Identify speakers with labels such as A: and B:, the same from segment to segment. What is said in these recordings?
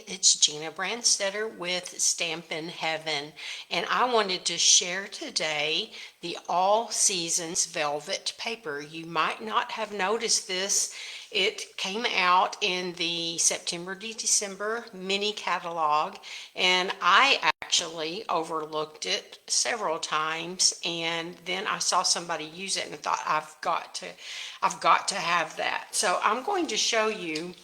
A: it's Gina Brandstetter with Stampin' Heaven, and I wanted to share today the All Seasons velvet paper. You might not have noticed this. It came out in the September to December mini catalog, and I actually overlooked it several times, and then I saw somebody use it and thought I've got to have that. So I'm going to show you.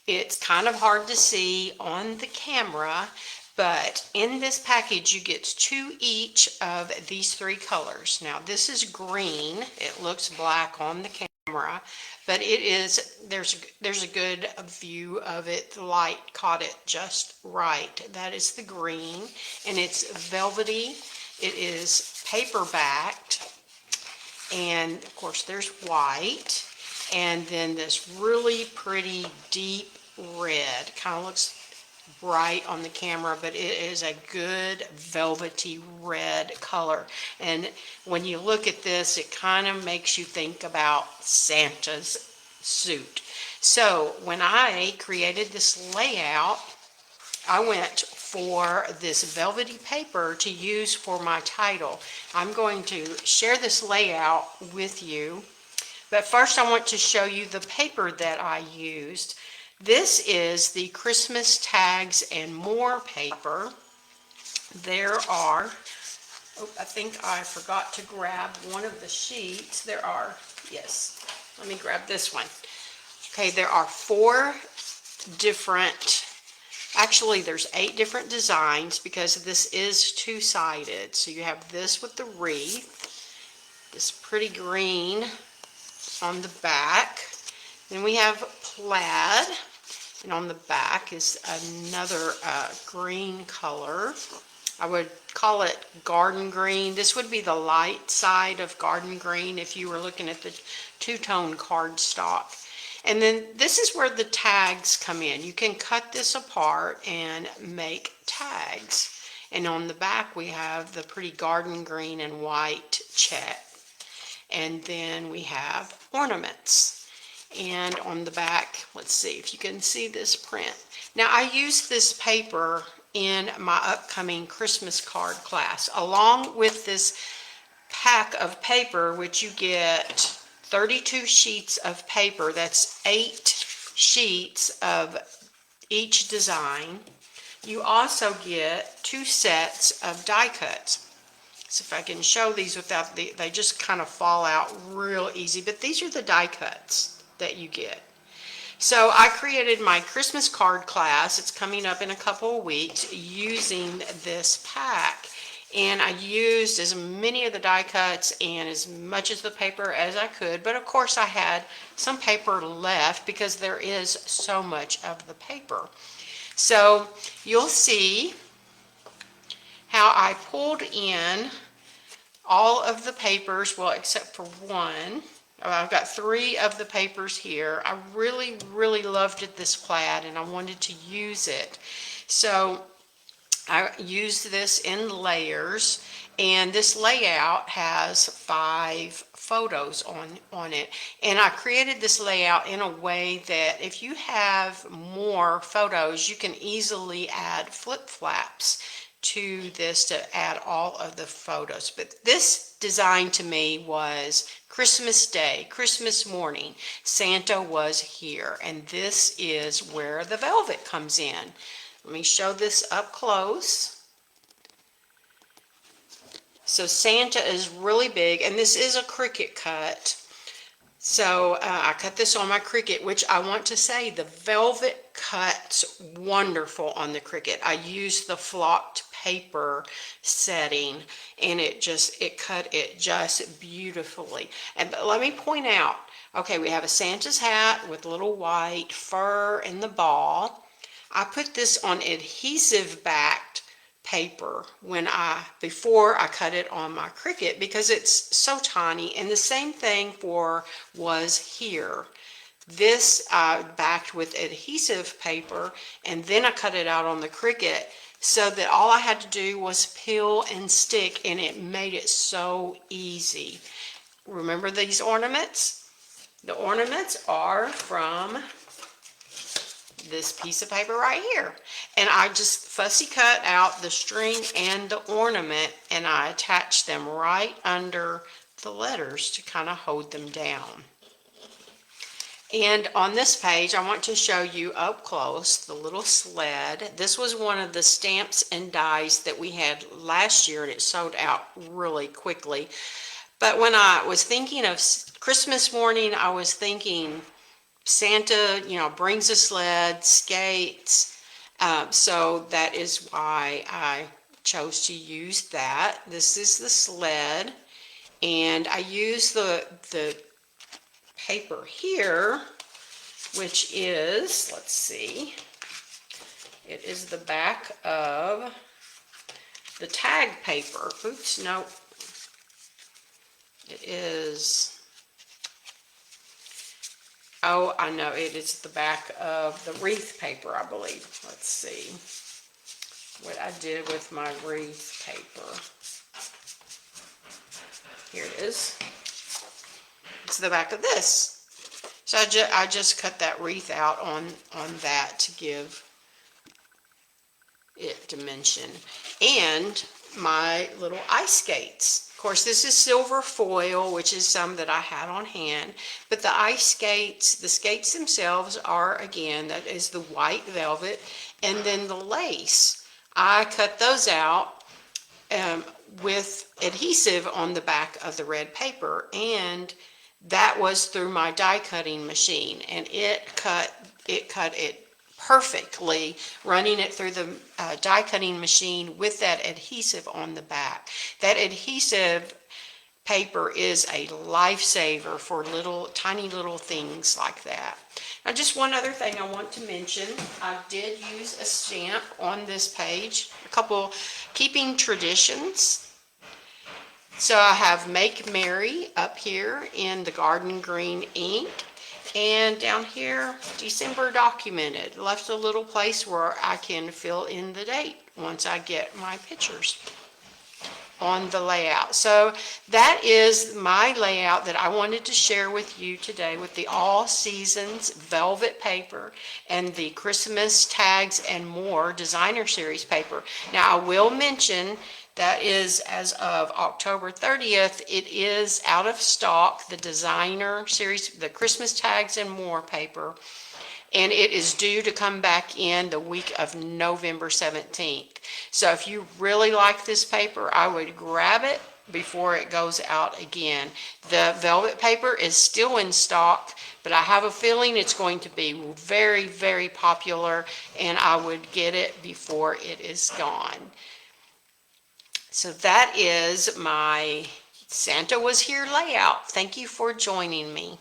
A: It's kind of hard to see on the camera, but in this package you get two each of these three colors. Now this is green. It looks black on the camera, but it is, there's a good view of it. The light caught it just right. That is the green, and it's velvety. It is paper backed, and of course there's white, and then this really pretty deep red. Kind of looks bright on the camera, but it is a good velvety red color. And when you look at this, it kind of makes you think about Santa's suit. So when I created this layout, I went for this velvety paper to use for my title. I'm going to share this layout with you, but first I want to show you the paper that I used. This is the Christmas Tags and More paper. There are, I think I forgot to grab one of the sheets. There are, yes, let me grab this one. Okay, there are four different, actually there's 8 different designs because this is two-sided. So you have this with the wreath, this pretty green on the back. Then we have plaid, and on the back is another green color. I would call it garden green. This would be the light side of garden green if you were looking at the two-tone cardstock. And then this is where the tags come in. You can cut this apart and make tags. And on the back we have the pretty garden green and white check. And then we have ornaments. And on the back, let's see if you can see this print. Now I use this paper in my upcoming Christmas card class, along with this pack of paper, which you get 32 sheets of paper. That's 8 sheets of each design. You also get 2 sets of die cuts. So if I can show these without they just kind of fall out real easy, but these are the die cuts that you get. So I created my Christmas card class. It's coming up in a couple of weeks using this pack. And I used as many of the die cuts and as much of the paper as I could, but of course I had some paper left because there is so much of the paper. So you'll see how I pulled in all of the papers, well, except for one. I've got 3 of the papers here. I really loved this plaid and I wanted to use it. So I used this in layers, and this layout has 5 photos on it. And I created this layout in a way that if you have more photos, you can easily add flip flaps to this to add all of the photos. But this design to me was Christmas Day, Christmas morning. Santa was here, and this is where the velvet comes in. Let me show this up close. So Santa is really big, and this is a Cricut cut. So I cut this on my Cricut, which I want to say the velvet cuts wonderful on the Cricut. I used the flocked paper setting, and it cut it just beautifully. And let me point out, okay, we have a Santa's hat with little white fur in the ball. I put this on adhesive backed paper before I cut it on my Cricut because it's so tiny, and the same thing was here. This I backed with adhesive paper, and then I cut it out on the Cricut so that all I had to do was peel and stick, and it made it so easy. Remember these ornaments? The ornaments are from this piece of paper right here. And I just fussy cut out the string and the ornament, and I attach them right under the letters to kind of hold them down. And on this page, I want to show you up close the little sled. This was one of the stamps and dies that we had last year, and it sold out really quickly. But when I was thinking of Christmas morning, I was thinking Santa, brings a sled, skates. So that is why I chose to use that. This is the sled. And I use the paper here, which is, let's see, it is the back of the tag paper. Oops, no. It is, oh, I know, it is the back of the wreath paper, I believe. Let's see what I did with my wreath paper. Here it is. It's the back of this. So I just cut that wreath out on that to give it dimension. And my little ice skates. Of course, this is silver foil, which is some that I had on hand. But the ice skates, the skates themselves are, again, that is the white velvet. And then the lace, I cut those out with adhesive on the back of the red paper. And that was through my die cutting machine, and it cut it perfectly, running it through the die cutting machine with that adhesive on the back. That adhesive paper is a lifesaver for tiny little things like that. Now, just one other thing I want to mention. I did use a stamp on this page, a couple keeping traditions. So I have Make Merry up here in the garden green ink, and down here, December documented. Left a little place where I can fill in the date once I get my pictures on the layout. So that is my layout that I wanted to share with you today with the All Seasons velvet paper and the Christmas tags and more designer series paper. Now I will mention that is as of October 30th, it is out of stock, the designer series, the Christmas tags and more paper, and it is due to come back in the week of November 17th. So if you really like this paper, I would grab it before it goes out again. The velvet paper is still in stock, but I have a feeling it's going to be very, very popular, and I would get it before it is gone. So that is my Santa Was Here layout. Thank you for joining me.